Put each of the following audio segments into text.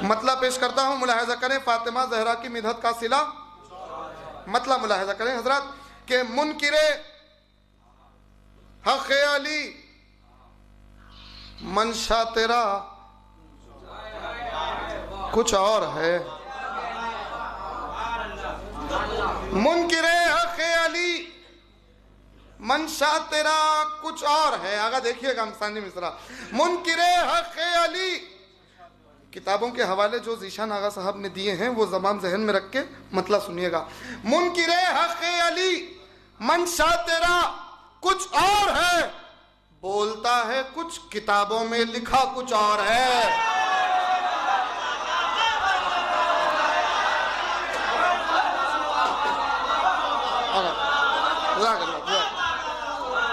مطلب پیش کرتا ہوں، ملاحظہ کریں، فاطمہ زہرا کی مدحت کا صلہ مطلب ملاحظہ کریں حضرات کہ منکر حق علی منشا تیرا کچھ اور ہے، منکر حق علی منشا تیرا کچھ اور ہے۔ آگا دیکھیے گا ثانی مصرع، منکر حق علی، کتابوں کے حوالے جو ذیشان آغا صاحب نے دیے ہیں وہ زبان ذہن میں رکھ کے مطلب سنیے گا۔ منکر حق علی منشا تیرا کچھ اور ہے، بولتا ہے کچھ، کتابوں میں لکھا کچھ اور ہے۔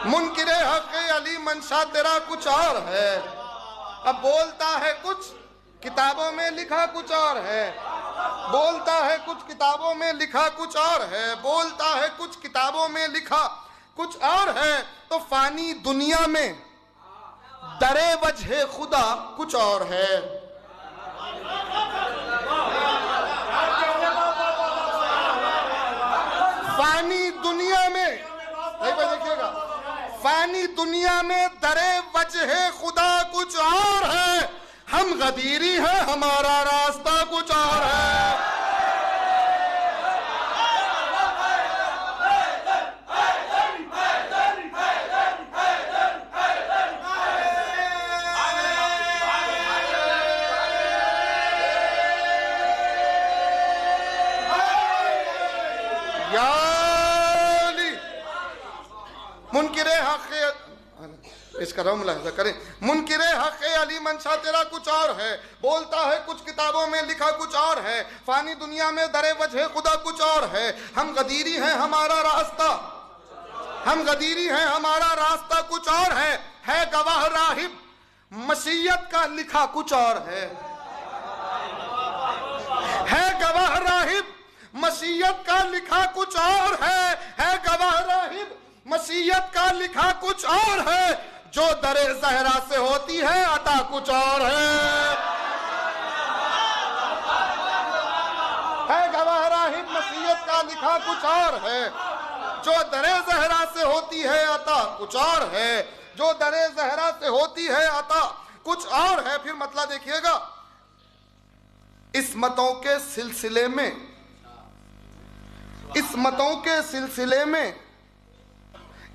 منکر حق علی منشا تیرا کچھ اور ہے، اب بولتا ہے کچھ، کتابوں میں لکھا کچھ اور ہے، بولتا ہے کچھ، کتابوں میں لکھا کچھ اور ہے، بولتا ہے کچھ، کتابوں میں لکھا کچھ اور ہے، تو فانی دنیا میں در وجہ خدا کچھ اور ہے۔ فانی دنیا میں، دیکھیے گا، فانی دنیا میں در وجہ خدا کچھ اور ہے، ہم غدیری ہیں، ہمارا راستہ کچھ اور ہے۔ یا علی منکر حق، اس کا روم ملاحظہ کریں، منکر حق علی منشا تیرا کچھ اور ہے، بولتا ہے کچھ، کتابوں میں لکھا کچھ اور ہے، فانی دنیا میں در وجہ خدا کچھ اور ہے، ہم غدیری ہیں، ہمارا راستہ، ہم غدیری ہیں، ہمارا راستہ کچھ اور ہے گواہ راہب مشیت کا لکھا کچھ اور ہے گواہ راہب مشیت کا لکھا کچھ اور ہے گواہ راہب مشیت کا لکھا کچھ اور ہے، جو در زہرا سے ہوتی ہے عطا کچھ اور ہے گواہ راہب مشیت کا لکھا کچھ اور ہے، جو در زہرا سے ہوتی ہے عطا کچھ اور ہے، جو در زہرا سے ہوتی ہے عطا کچھ اور ہے۔ پھر مطلب دیکھیے گا، عصمتوں کے سلسلے میں، عصمتوں کے سلسلے میں،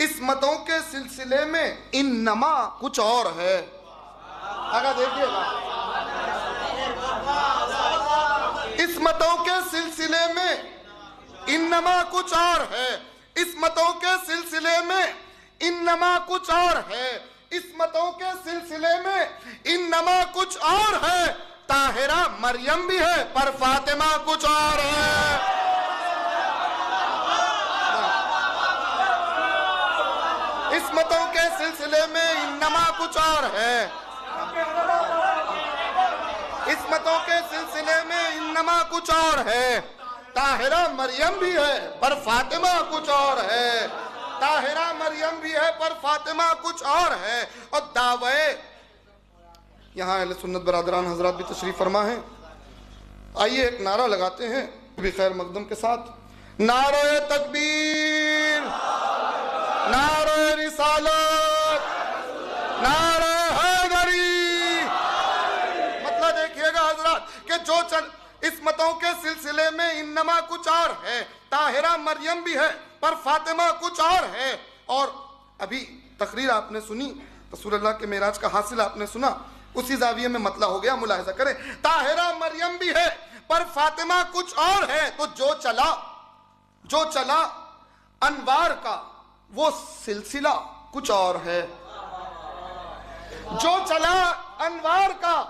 عصمتوں کے سلسلے میں انما کچھ اور ہے۔ اگر دیکھیے گا، عصمتوں کے سلسلے میں انما کچھ اور ہے، عصمتوں کے سلسلے میں انما کچھ اور ہے، عصمتوں کے سلسلے میں انما کچھ اور ہے، طاہرہ مریم بھی ہے پر فاطمہ کچھ اور ہے۔ عصمتوں کے سلسلے میں انما کچھ اور ہے، عصمتوں کے سلسلے میں انما کچھ اور ہے، طاہرہ مریم بھی ہے پر فاطمہ کچھ اور ہے، طاہرہ مریم بھی ہے پر فاطمہ کچھ اور ہے۔ اور دعوے، یہاں اہل سنت برادران حضرات بھی تشریف فرما ہیں، آئیے ایک نعرہ لگاتے ہیں بھی خیر مقدم کے ساتھ، نعرہ تکبیر، نعرہ رسالت، نعرہ حیدری۔ مطلب دیکھئے گا حضرات کہ جو عصمتوں کے سلسلے میں انما کچھ اور ہے، طاہرہ مریم بھی ہے پر فاطمہ کچھ اور ہے۔ اور ابھی تقریر آپ نے سنی، رسول اللہ کے معراج کا حاصل آپ نے سنا، اسی زاویے میں مطلب ہو گیا، ملاحظہ کریں، طاہرہ مریم بھی ہے پر فاطمہ کچھ اور ہے، تو جو چلا انوار کا وہ سلسلہ کچھ اور ہے، جو چلا انوار کا،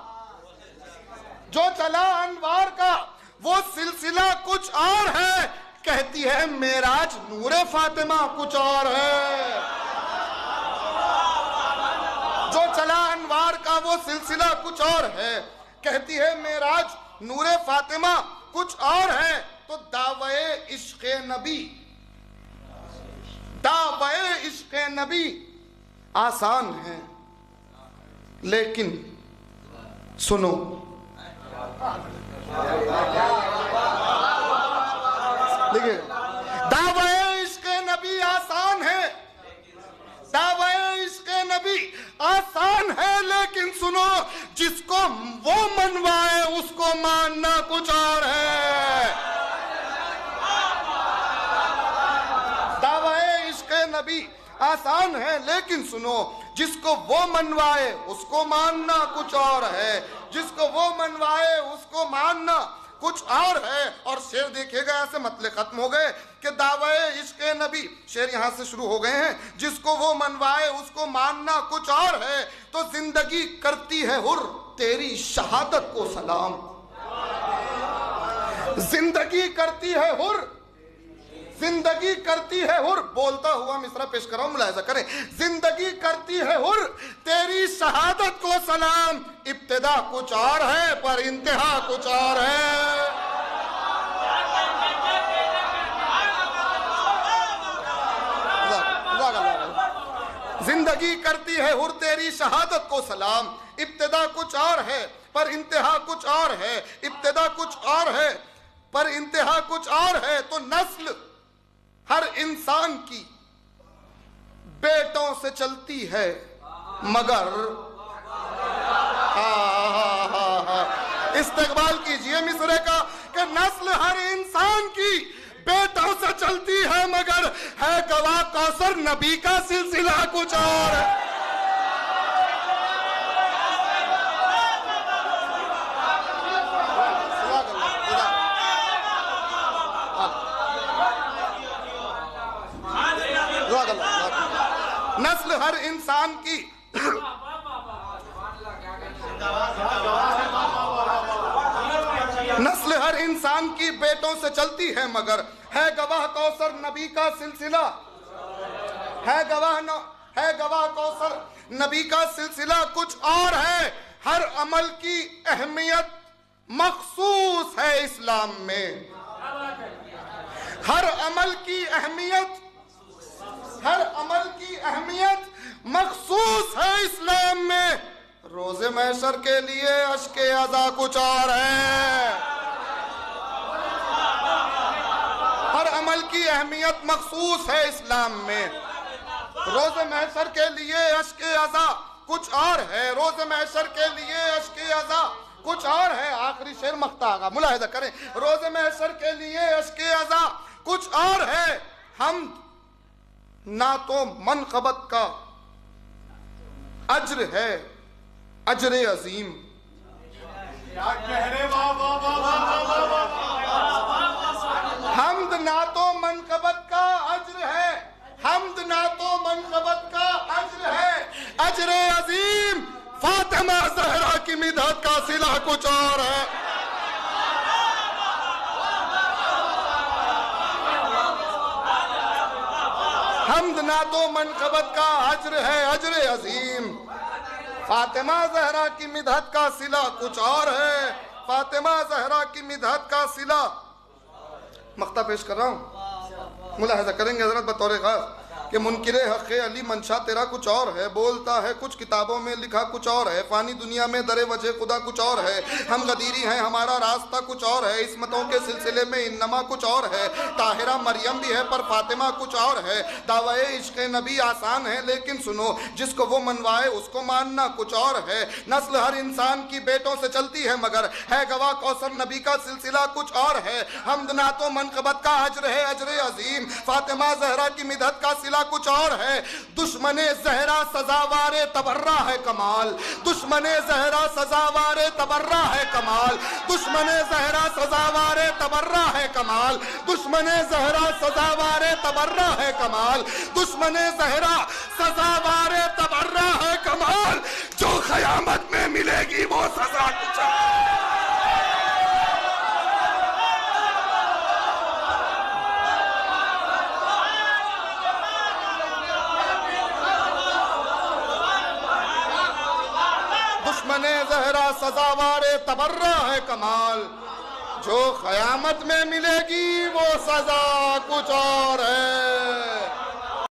جو چلا انوار کا وہ سلسلہ کچھ اور ہے، کہتی ہے معراج نور فاطمہ کچھ اور ہے، جو چلا انوار کا وہ سلسلہ کچھ اور ہے، کہتی ہے معراج نور فاطمہ کچھ اور ہے۔ تو دعوے عشق نبی، دعوے عشق نبی آسان ہے، لیکن سنو دیکھیے دعوی عشق نبی آسان ہے، دعوی عشق نبی آسان ہے، لیکن سنو جس کو وہ منوائے اس کو ماننا کچھ اور ہے۔ دعوی عشق نبی آسان ہے لیکن سنو جس کو وہ منوائے اس کو ماننا کچھ اور ہے، جس کو وہ منوائے اس کو ماننا کچھ اور ہے۔ اور شعر دیکھیے گا، ایسے مطلع ختم ہو گئے کہ دعوی عشق نبی، شعر یہاں سے شروع ہو گئے ہیں، جس کو وہ منوائے اس کو ماننا کچھ اور ہے، تو زندگی کرتی ہے حر تیری شہادت کو سلام۔ زندگی کرتی ہے حر، زندگی کرتی ہے حر، بولتا ہوا مصرع پیش کر رہا ہوں، ملاحظہ کریں۔ زندگی کرتی ہے حر تیری شہادت کو سلام، ابتدا کچھ اور ہے پر انتہا کچھ اور ہے۔ زندگی کرتی ہے حر تیری شہادت کو سلام، ابتدا کچھ اور ہے پر انتہا کچھ اور ہے، ابتدا کچھ اور ہے پر انتہا کچھ اور ہے۔ تو نسل ہر انسان کی بیٹوں سے چلتی ہے مگر استقبال کیجئے مصرے کا کہ نسل ہر انسان کی بیٹوں سے چلتی ہے مگر ہے گواہ کوثر نبی کا سلسلہ کچھ اور ہے۔ نسل ہر انسان کی نسل ہر انسان کی بیٹوں سے چلتی ہے مگر ہے گواہ کوثر نبی کا سلسلہ، ہے گواہ کوثر نبی کا سلسلہ کچھ اور ہے۔ ہر عمل کی اہمیت مخصوص ہے اسلام میں، ہر عمل کی اہمیت مخصوص ہے اسلام میں۔ روز محشر کے لیے اشک عزا کچھ اور ہے، ہر عمل کی اہمیت مخصوص ہے اسلام میں۔ روز محشر کے لیے اشک عزا کچھ اور ہے، روز محشر کے لیے اشک عزا کچھ اور ہے۔ آخری شعر مقطع آگا، ملاحظہ کریں۔ روز محشر کے لیے اشک عزا کچھ اور ہے، ہم نہ تو منقبت کا اجر ہے اجر عظیم، حمد نہ تو منقبت کا اجر ہے، حمد نہ تو منقبت کا اجر ہے اجر عظیم، فاطمہ زہرا کی مدحت کا صلہ کچھ اور ہے۔ حمد نہ تو منقبت کا اجر ہے اجر عظیم، فاطمہ زہرا کی مدحت کا صلہ کچھ اور ہے، فاطمہ زہرا کی مدحت کا صلہ۔ مقطع پیش کر رہا ہوں، ملاحظہ کریں گے حضرت بطور خاص کہ منکر حق علی منشا تیرا کچھ اور ہے، بولتا ہے کچھ کتابوں میں لکھا کچھ اور ہے، فانی دنیا میں در وجہ خدا کچھ اور ہے، ہم غدیری ہیں ہمارا راستہ کچھ اور ہے، عصمتوں کے سلسلے میں انما کچھ اور ہے، طاہرہ مریم بھی ہے پر فاطمہ کچھ اور ہے۔ دعوی عشق نبی آسان ہے لیکن سنو جس کو وہ منوائے اس کو ماننا کچھ اور ہے۔ نسل ہر انسان کی بیٹوں سے چلتی ہے مگر ہے گواہ کوثر نبی کا سلسلہ کچھ اور ہے، حمد نہ تو منقبت کا اجر ہے اجر عظیم، فاطمہ زہرا کی مدحت کا صلہ کچھ اور ہے۔ دشمن زہرا سزاوار تبرہ ہے کمال، دشمن زہرا سزاوار تبرہ ہے کمال، دشمن زہرا سزاوار تبرہ ہے کمال، دشمن زہرا سزاوار تبرہ ہے کمال، دشمن زہرا سزاوار تبرہ ہے کمال، جو قیامت میں ملے گی وہ سزا کچھ اور ہے۔ دشمن زہرا سزاوار تبرہ ہے کمال، جو قیامت میں ملے گی وہ سزا کچھ اور ہے۔